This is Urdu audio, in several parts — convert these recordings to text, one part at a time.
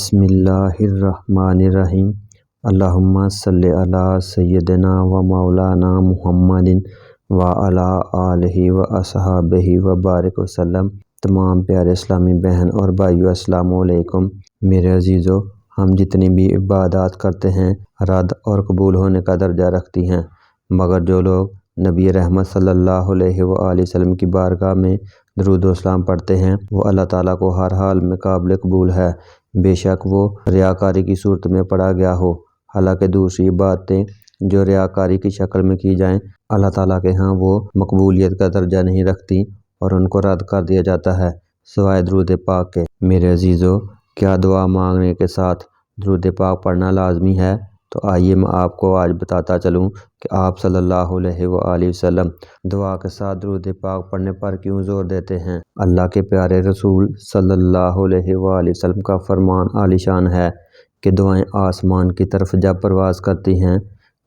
بسم اللہ الرحمن الرحیم۔ اللہم صلی علی سیدنا و مولانا محمد و علی آلہ و اصحابہ و بارک وسلم۔ تمام پیارے اسلامی بہن اور بھائیو السلام علیکم۔ میرے عزیزو، ہم جتنی بھی عبادات کرتے ہیں رد اور قبول ہونے کا درجہ رکھتی ہیں، مگر جو لوگ نبی رحمت صلی اللہ علیہ وآلہ وسلم کی بارگاہ میں درود و سلام پڑھتے ہیں وہ اللہ تعالیٰ کو ہر حال میں قابل قبول ہے، بے شک وہ ریاکاری کی صورت میں پڑھا گیا ہو۔ حالانکہ دوسری باتیں جو ریاکاری کی شکل میں کی جائیں اللہ تعالیٰ کے ہاں وہ مقبولیت کا درجہ نہیں رکھتی اور ان کو رد کر دیا جاتا ہے سوائے درود پاک کے۔ میرے عزیزو، کیا دعا مانگنے کے ساتھ درود پاک پڑھنا لازمی ہے؟ تو آئیے میں آپ کو آج بتاتا چلوں کہ آپ صلی اللہ علیہ وآلہ وسلم دعا کے ساتھ درود پاک پڑھنے پر کیوں زور دیتے ہیں۔ اللہ کے پیارے رسول صلی اللہ علیہ وآلہ وسلم کا فرمان عالی شان ہے کہ دعائیں آسمان کی طرف جب پرواز کرتی ہیں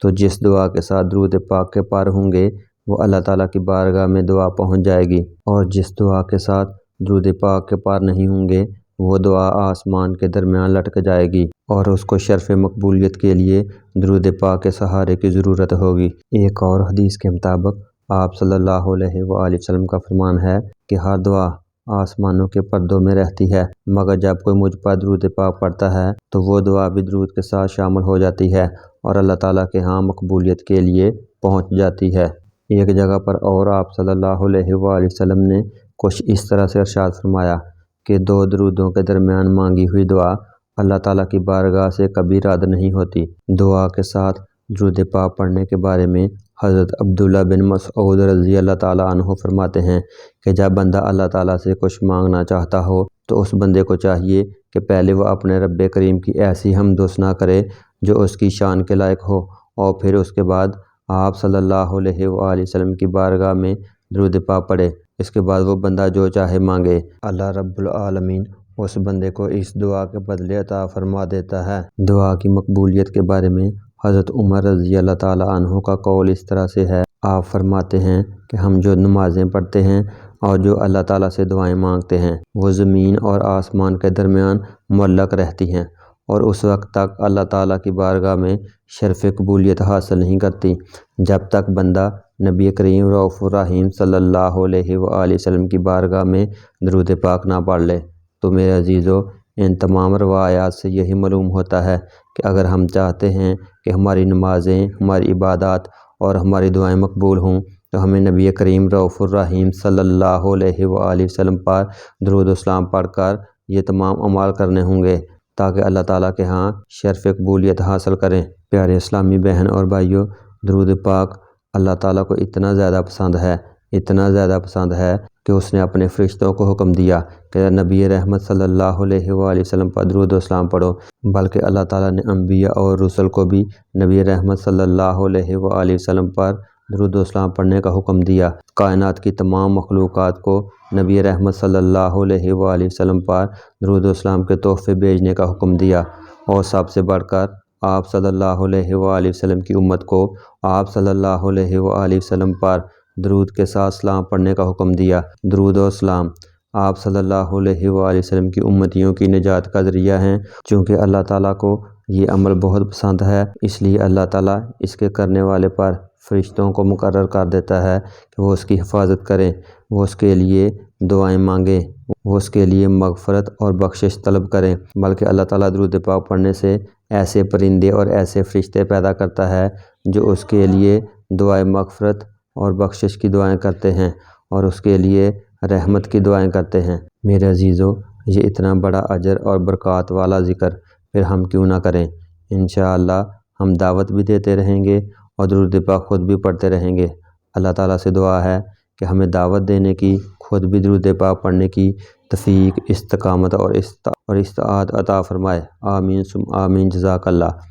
تو جس دعا کے ساتھ درود پاک کے پر ہوں گے وہ اللہ تعالیٰ کی بارگاہ میں دعا پہنچ جائے گی، اور جس دعا کے ساتھ درود پاک کے پر نہیں ہوں گے وہ دعا آسمان کے درمیان لٹک جائے گی اور اس کو شرف مقبولیت کے لیے درود پاک کے سہارے کی ضرورت ہوگی۔ ایک اور حدیث کے مطابق آپ صلی اللہ علیہ وآلہ وسلم کا فرمان ہے کہ ہر دعا آسمانوں کے پردوں میں رہتی ہے، مگر جب کوئی مجھ پر درود پاک پڑھتا ہے تو وہ دعا بھی درود کے ساتھ شامل ہو جاتی ہے اور اللہ تعالیٰ کے ہاں مقبولیت کے لیے پہنچ جاتی ہے۔ ایک جگہ پر اور آپ صلی اللہ علیہ وآلہ وسلم نے کچھ اس طرح سے ارشاد فرمایا کہ دو درودوں کے درمیان مانگی ہوئی دعا اللہ تعالیٰ کی بارگاہ سے کبھی رد نہیں ہوتی۔ دعا کے ساتھ درود پاک پڑھنے کے بارے میں حضرت عبداللہ بن مسعود رضی اللہ تعالیٰ عنہ فرماتے ہیں کہ جب بندہ اللہ تعالیٰ سے کچھ مانگنا چاہتا ہو تو اس بندے کو چاہیے کہ پہلے وہ اپنے رب کریم کی ایسی حمد و ثنا کرے جو اس کی شان کے لائق ہو، اور پھر اس کے بعد آپ صلی اللہ علیہ وآلہ وسلم کی بارگاہ میں درود پاک پڑھے۔ اس کے بعد وہ بندہ جو چاہے مانگے، اللہ رب العالمین اس بندے کو اس دعا کے بدلے عطا فرما دیتا ہے۔ دعا کی مقبولیت کے بارے میں حضرت عمر رضی اللہ تعالیٰ عنہ کا قول اس طرح سے ہے، آپ فرماتے ہیں کہ ہم جو نمازیں پڑھتے ہیں اور جو اللہ تعالیٰ سے دعائیں مانگتے ہیں وہ زمین اور آسمان کے درمیان معلق رہتی ہیں اور اس وقت تک اللہ تعالیٰ کی بارگاہ میں شرف قبولیت حاصل نہیں کرتی جب تک بندہ نبی کریم رؤوف الرحیم صلی اللہ علیہ وآلہ وسلم کی بارگاہ میں درود پاک نہ پڑھ لے۔ تو میرے عزیزو، ان تمام روایات سے یہی معلوم ہوتا ہے کہ اگر ہم چاہتے ہیں کہ ہماری نمازیں، ہماری عبادات اور ہماری دعائیں مقبول ہوں تو ہمیں نبی کریم رؤوف الرحیم صلی اللہ علیہ وآلہ وسلم پر درود و سلام پڑھ کر یہ تمام اعمال کرنے ہوں گے تاکہ اللہ تعالیٰ کے ہاں شرف قبولیت حاصل کریں۔ پیارے اسلامی بہن اور بھائیو، درود پاک اللہ تعالیٰ کو اتنا زیادہ پسند ہے، اتنا زیادہ پسند ہے کہ اس نے اپنے فرشتوں کو حکم دیا کہ نبی رحمت صلی اللہ علیہ وآلہ وسلم پر درود و سلام پڑھو، بلکہ اللہ تعالیٰ نے انبیاء اور رسل کو بھی نبی رحمت صلی اللہ علیہ وآلہ وسلم پر درود و سلام پڑھنے کا حکم دیا۔ کائنات کی تمام مخلوقات کو نبی رحمت صلی اللہ علیہ وآلہ وسلم پر درود و سلام کے تحفے بھیجنے کا حکم دیا، اور سب سے بڑھ کر آپ صلی اللہ علیہ وآلہ وسلم کی امت کو آپ صلی اللہ علیہ وآلہ وسلم پر درود کے ساتھ سلام پڑھنے کا حکم دیا۔ درود و سلام آپ صلی اللہ علیہ وآلہ وسلم کی امتیوں کی نجات کا ذریعہ ہیں۔ چونکہ اللہ تعالیٰ کو یہ عمل بہت پسند ہے، اس لیے اللہ تعالیٰ اس کے کرنے والے پر فرشتوں کو مقرر کر دیتا ہے کہ وہ اس کی حفاظت کریں، وہ اس کے لیے دعائیں مانگیں، وہ اس کے لیے مغفرت اور بخشش طلب کریں۔ بلکہ اللہ تعالیٰ درود پاک پڑھنے سے ایسے پرندے اور ایسے فرشتے پیدا کرتا ہے جو اس کے لیے دعائیں مغفرت اور بخشش کی دعائیں کرتے ہیں اور اس کے لیے رحمت کی دعائیں کرتے ہیں۔ میرے عزیزو، یہ اتنا بڑا اجر اور برکات والا ذکر پھر ہم کیوں نہ کریں؟ انشاءاللہ ہم دعوت بھی دیتے رہیں گے اور درود پاک خود بھی پڑھتے رہیں گے۔ اللہ تعالیٰ سے دعا ہے کہ ہمیں دعوت دینے کی، خود بھی درود پاک پڑھنے کی توفیق، استقامت اور استطاعت عطا فرمائے۔ آمین ثم آمین۔ جزاک اللہ۔